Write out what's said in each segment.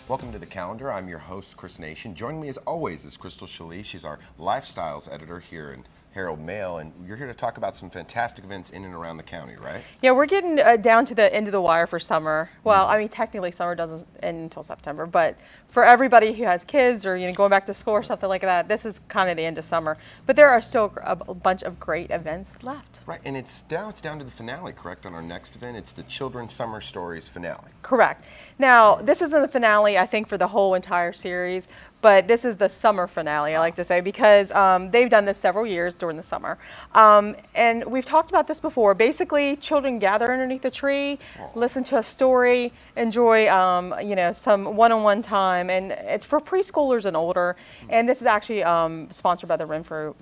Welcome to the calendar. I'm your host, Kris Nation. Joining me as always is Crystal Schelle. She's our Lifestyles Editor here in Herald-Mail, and you're here to talk about some fantastic events in and around the county, right? Yeah, we're getting down to the end of the wire for summer. Well, I mean, technically summer doesn't end until September, but for everybody who has kids or going back to school or something like that, this is kind of the end of summer. But there are still a bunch of great events left. Right, and it's down to the finale, correct? On our next event, it's the Children's Summer Stories finale. Correct. Now, this isn't the finale, I think, for the whole entire series, but this is the summer finale, I like to say, because they've done this several years during the summer. And we've talked about this before. Basically, children gather underneath a tree, listen to a story, enjoy some one-on-one time, and it's for preschoolers and older. And this is actually sponsored by the Renfrew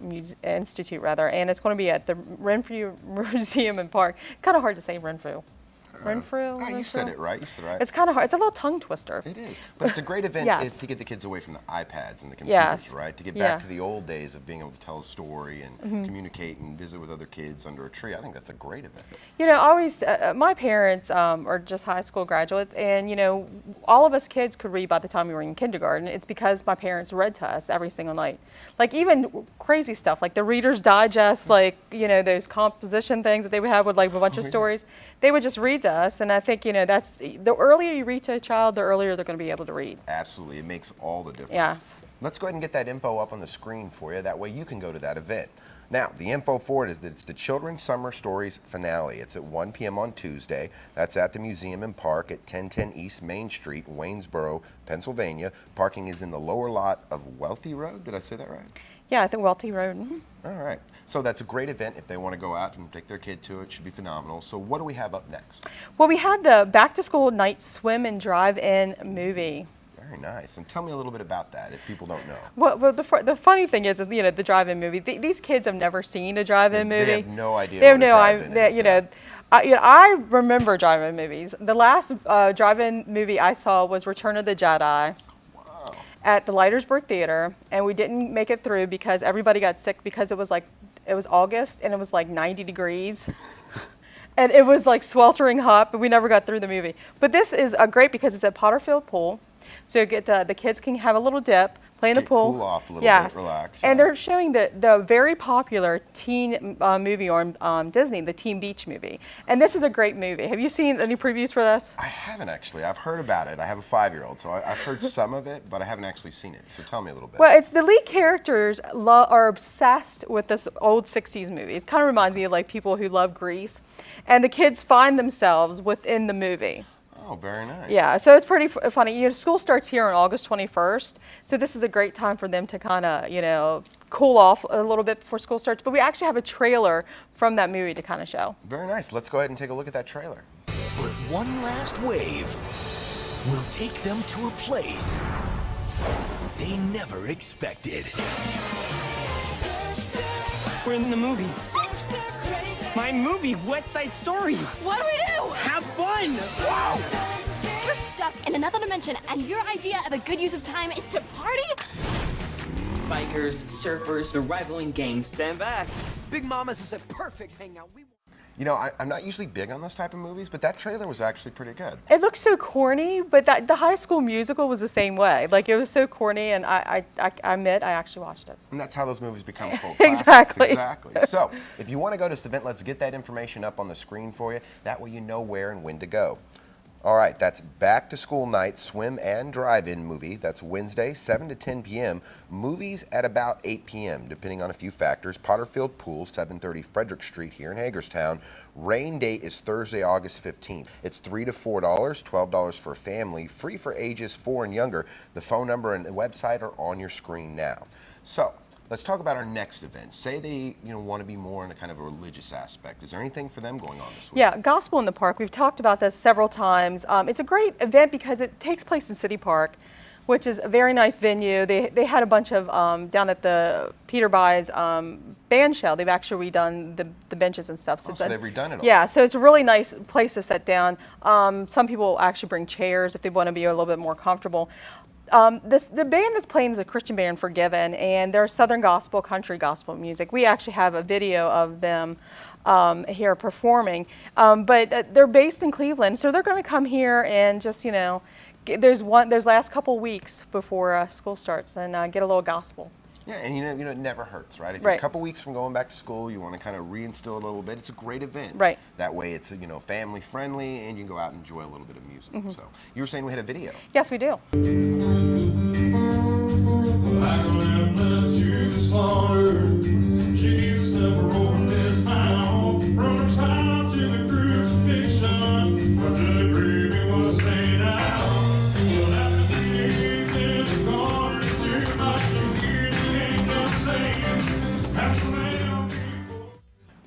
Institute, and it's going to be at the Renfrew Museum and Park. Kind of hard to say Renfrew. Renfrew? You said it right. You said it right. It's kind of hard. It's a little tongue twister. It is. But it's a great event Yes. to get the kids away from the iPads and the computers, Yes. right? To get back to the old days of being able to tell a story and communicate and visit with other kids under a tree. I think that's a great event. You know, always, my parents are just high school graduates, and, all of us kids could read by the time we were in kindergarten. It's because my parents read to us every single night. Like, even crazy stuff, like the Reader's Digest, those composition things that they would have with, a bunch of stories. They would just read to us, and I think, that's the earlier you read to a child, the earlier they're going to be able to read. Absolutely. It makes all the difference. Yes. Let's go ahead and get that info up on the screen for you. That way you can go to that event. Now, the info for it is that it's the Children's Summer Stories finale. It's at 1 p.m. on Tuesday. That's at the Museum and Park at 1010 East Main Street, Waynesboro, Pennsylvania. Parking is in the lower lot of Welty Road. Did I say that right? Yeah, I think Welty Road. All right. So that's a great event. If they want to go out and take their kid to it, it should be phenomenal. So what do we have up next? Well, we had the Back to School Night Swim and Drive-In movie. Very nice. And tell me a little bit about that if people don't know. Well, the funny thing is the drive-in movie. These kids have never seen a drive-in movie. They have no idea. They have what no a drive-in is. I remember drive-in movies. The last drive-in movie I saw was Return of the Jedi. At the Leitersburg Theater, and we didn't make it through because everybody got sick because it was August and it was 90 degrees. And it was sweltering hot, but we never got through the movie. But this is great because it's at Potterfield Pool. So you get the kids can have a little dip, play in the pool. Cool off a little bit, relax. And they're showing the very popular teen movie on Disney, the Teen Beach movie. And this is a great movie. Have you seen any previews for this? I haven't actually. I've heard about it. I have a 5-year-old, so I've heard some of it, but I haven't actually seen it. So tell me a little bit. Well, it's the lead characters are obsessed with this old 60s movie. It kind of reminds me of people who love Grease. And the kids find themselves within the movie. Oh, very nice. Yeah, so it's pretty funny. School starts here on August 21st, so this is a great time for them to kind of, cool off a little bit before school starts. But we actually have a trailer from that movie to kind of show. Very nice. Let's go ahead and take a look at that trailer. But one last wave will take them to a place they never expected. We're in the movie. My movie, Wet Side Story. What do we do? Have fun! Wow! We're stuck in another dimension, and your idea of a good use of time is to party? Bikers, surfers, the rivaling gangs. Stand back. Big Mama's is a perfect hangout. I'm not usually big on those type of movies, but that trailer was actually pretty good. It looks so corny, but the High School Musical was the same way. It was so corny, and I admit I actually watched it. And that's how those movies become cult Exactly. Exactly. So if you want to go to this event, let's get that information up on the screen for you. That way you know where and when to go. All right, that's Back to School Night Swim and Drive-In movie. That's Wednesday, 7 to 10 p.m. Movies at about 8 p.m., depending on a few factors. Potterfield Pool, 730 Frederick Street here in Hagerstown. Rain date is Thursday, August 15th. It's $3 to $4, $12 for a family, free for ages 4 and younger. The phone number and the website are on your screen now. So let's talk about our next event. Say they want to be more in a kind of a religious aspect. Is there anything for them going on this week? Yeah, Gospel in the Park. We've talked about this several times. It's a great event because it takes place in City Park, which is a very nice venue. They had a bunch of, down at the Peter Byes band shell, they've actually redone the benches and stuff. So they've redone it all. Yeah, so it's a really nice place to sit down. Some people actually bring chairs if they want to be a little bit more comfortable. The band that's playing is a Christian band, Forgiven, and they're Southern gospel, country gospel music. We actually have a video of them here performing, but they're based in Cleveland, so they're going to come here and just, there's last couple weeks before school starts, and get a little gospel. Yeah, and it never hurts, right? If you're Right. a couple weeks from going back to school, you want to kind of reinstill a little bit. It's a great event. Right. That way, it's family friendly, and you can go out and enjoy a little bit of music. So you were saying we had a video. Yes, we do. Like a lamb led to the slaughter, Jesus never opened his mouth. From the trial to the crucifixion, much of the grave he was laid out. But after 3 days in the garden, too much to hear the angels sing. That's the Lamb people.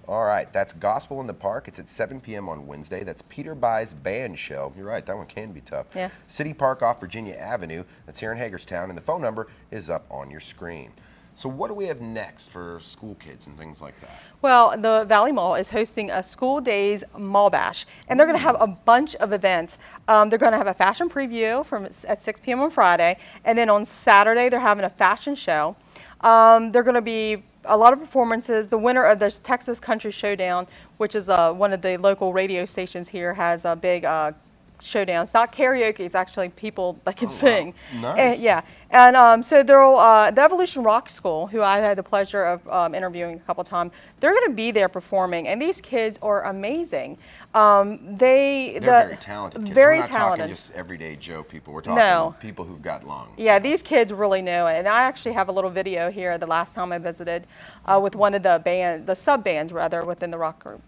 All right, that's Gospel in the Park. It's at 7 p.m. on Wednesday. That's Peter By's band show. You're right, that one can be tough. Yeah. City Park off Virginia Avenue. That's here in Hagerstown, and the phone number is up on your screen. So what do we have next for school kids and things like that? Well, the Valley Mall is hosting a School Days Mall Bash, and they're going to have a bunch of events. They're going to have a fashion preview at 6 p.m. on Friday, and then on Saturday they're having a fashion show. They're going to be a lot of performances. The winner of the Texas Country Showdown, which is one of the local radio stations here, has a big showdown. It's not karaoke, it's actually people that can sing. Nice. And, yeah. And so the Evolution Rock School, who I had the pleasure of interviewing a couple times, they're going to be there performing, and these kids are amazing. They're very talented kids. Very We're not talented. talking just everyday Joe people. We're talking No. people who've got lungs. Yeah, these kids really know it. And I actually have a little video here the last time I visited with one of the sub bands rather, within the rock group.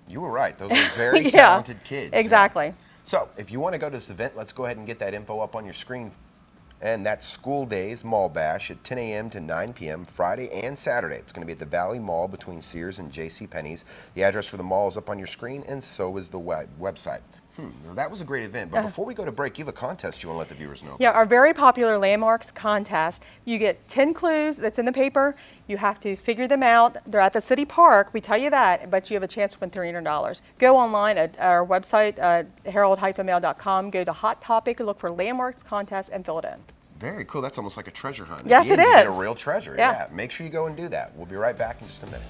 You were right. Those are very Yeah, talented kids. exactly. So if you want to go to this event, let's go ahead and get that info up on your screen. And that's School Days Mall Bash at 10 a.m. to 9 p.m. Friday and Saturday. It's going to be at the Valley Mall between Sears and J.C. Penney's. The address for the mall is up on your screen, and so is the website. Well, that was a great event. But before we go to break, you have a contest you want to let the viewers know. Yeah, our very popular Landmarks contest. You get 10 clues that's in the paper. You have to figure them out. They're at the city park, we tell you that, but you have a chance to win $300. Go online at our website, herald-mail.com, go to Hot Topic, look for Landmarks contest, and fill it in. Very cool. That's almost like a treasure hunt. At Yes, the end, it you get a is. real treasure. Yeah. Make sure you go and do that. We'll be right back in just a minute.